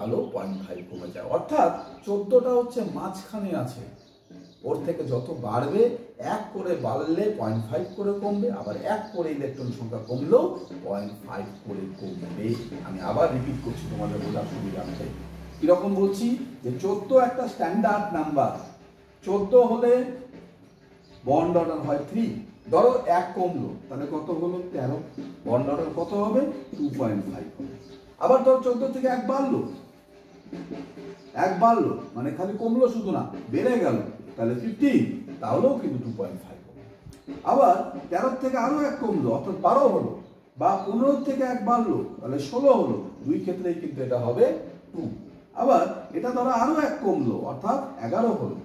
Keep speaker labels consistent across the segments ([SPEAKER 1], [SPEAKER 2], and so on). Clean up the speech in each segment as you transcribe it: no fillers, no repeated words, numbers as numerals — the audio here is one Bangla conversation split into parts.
[SPEAKER 1] তাহলেও 0.5 কমে যায়। অর্থাৎ 14টা হচ্ছে মাঝখানে আছে, ওর থেকে যত বাড়বে 1 করে বাড়লে 0.5 করে কমবে, আবার 1 করে ইলেকট্রন সংখ্যা কমলেও 0.5 করে কমবে। আমি আবার রিপিট করছি তোমাদের বোঝার সুবিধার্থে। কিরকম বলছি, যে 14 একটা স্ট্যান্ডার্ড নাম্বার। 14 হলে বন্ড অর্ডার হয় 3। ধরো 1 কমলো, তাহলে কত হলো 13, বন্ড অর্ডার কত হবে 2.5 হবে। আবার ধরো 14 থেকে 1 বাড়লো, 1 বাড়লো মানে খালি কমলো শুধু না, বেড়ে গেল, তাহলে 15, তাহলেও কিন্তু 2.5 হবে। আবার 13 থেকে আরো 1 কমলো, অর্থাৎ 12 হলো, বা 15 থেকে 1 বাড়লো, তাহলে 16 হলো, দুই ক্ষেত্রেই কিন্তু এটা হবে 2। আবার এটা ধরো আরো 1 কমলো, অর্থাৎ 11 হলো,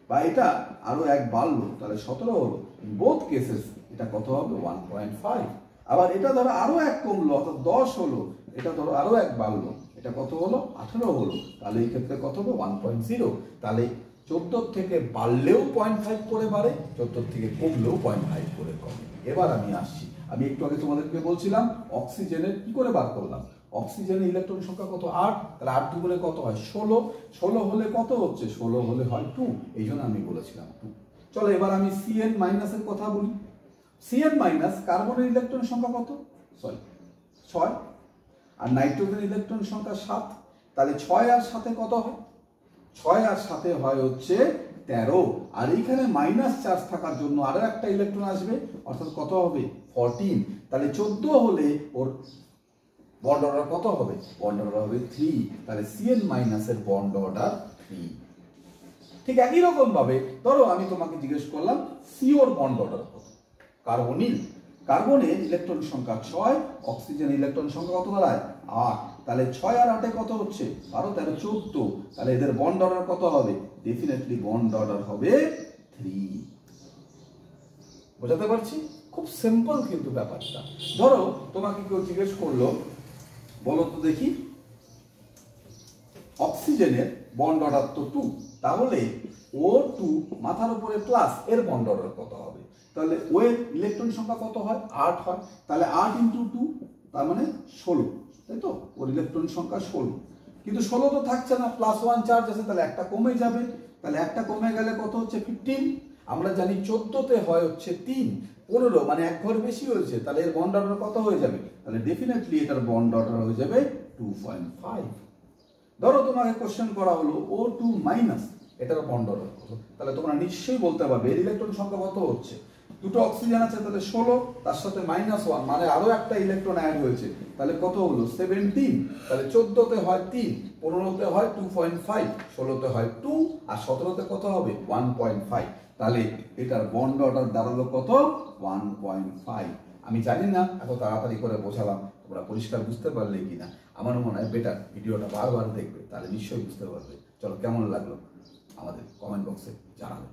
[SPEAKER 1] বা এটা আরো 1 বাড়লো, তাহলে 17 হলো। বোথ কেসেস এটা কত হবে 1.5। আবার এটা ধরো আরো 1 কমলো, অর্থাৎ 10 হলো, এটা ধরো আরো 1 বাড়লো, এটা কত হলো 18 হলো, তাহলে এই ক্ষেত্রে কত হবে 1.0। তাহলে 14 থেকে বাড়লেও 0.5 করে বাড়ে, 14 থেকে কমলেও 0.5 করে কমে। এবার আমি আসছি, আমি একটু আগে তোমাদেরকে বলছিলাম অক্সিজেনের কি করে বার করলাম। অক্সিজেনের ইলেকট্রন সংখ্যা কত 8, তাহলে 8 দুগুণে কত হয় 16, 16 হলে কত হচ্ছে 16 হলে হয় 2, এই জন্য আমি বলেছিলাম 2। চলো এবার আমি CN মাইনাসের কথা বলি। CN মাইনাস কার্বনের ইলেকট্রন সংখ্যা কত, সরি 6, আর নাইট্রোজেন ইলেকট্রন সংখ্যা 7, তাহলে 6 আর 7 কত হয়, 6 আর 7 হয় হচ্ছে 13, আর এইখানে মাইনাস চার্জ থাকার জন্য আরো একটা ইলেকট্রন আসবে, অর্থাৎ কত হবে 14। তাহলে 14 হলে ওর বন্ড অর্ডার কত হবে, বন্ড অর্ডার হবে 3, তাহলে CN মাইনাসের বন্ড অর্ডার 3। ঠিক একই রকম ভাবে ধরো আমি তোমাকে জিজ্ঞেস করলাম CO বন্ড অর্ডার কত। কার্বনিল, কার্বনের ইলেকট্রন সংখ্যা 6, অক্সিজেন ইলেকট্রন সংখ্যা কত দাঁড়ায় 8, তাহলে 6 আর 8 কত হচ্ছে 12, 13, 14, তাহলে এদের বন্ড অর্ডার কত হবে, ডেফিনেটলি বন্ড অর্ডার হবে 3। বোঝাতে পারছি, খুব সিম্পল কিন্তু ব্যাপারটা। ধরো তোমাকে কেউ জিজ্ঞেস করলো, বলো তো দেখি অক্সিজেনের বন্ড অর্ডার তো 2, তাহলে O2 মাথার উপরে প্লাস এর বন্ড অর্ডার কত হবে, তাহলে ও এর ইলেকট্রন সংখ্যা কত হয় 8 হয়, তাহলে 8 × 2 তার মানে 16, তাই তো, ওর ইলেকট্রন সংখ্যা 16, কিন্তু 16 তো থাকছে না, +1 চার্জ আছে, তাহলে একটা কমে যাবে, তাহলে একটা কমে গেলে কত হচ্ছে 15। আমরা জানি 14তে হয় হচ্ছে 3, 15 মানে 1 ঘর বেশি হয়েছে, তাহলে এর বন্ড অর্ডার কত হয়ে যাবে, তাহলে ডেফিনেটলি এটার বন্ড অর্ডার হয়ে যাবে 2.5। ধরো তোমাকে কোশ্চেন করা হলো O2 মাইনাস, এটার বন্ড অর্ডার কত, তাহলে তোমরা নিশ্চয়ই বলতে পারবে এর ইলেকট্রন সংখ্যা কত হচ্ছে, দুটো অক্সিজেন আছে তাহলে 16, তার সাথে -1 মানে আরো একটা ইলেকট্রন অ্যাড হয়েছে, তাহলে কত হলো 17, তাহলে 14তে হয় 3, 15তে হয় 2.5, 16তে হয় 2, আর 17তে কত হবে 1.5, তাহলে এটার বন্ড অর্ডার দাঁড়ালো কত 1.5। আমি জানি না এত তাড়াতাড়ি করে বোঝালাম তোমরা পরিষ্কার বুঝতে পারলে কিনা, আমার মনে হয় বেটার ভিডিওটা বারবার দেখবে, তাহলে নিশ্চয়ই বুঝতে পারবে। চলো কেমন লাগলো আমাদের কমেন্ট বক্সে জানাবে।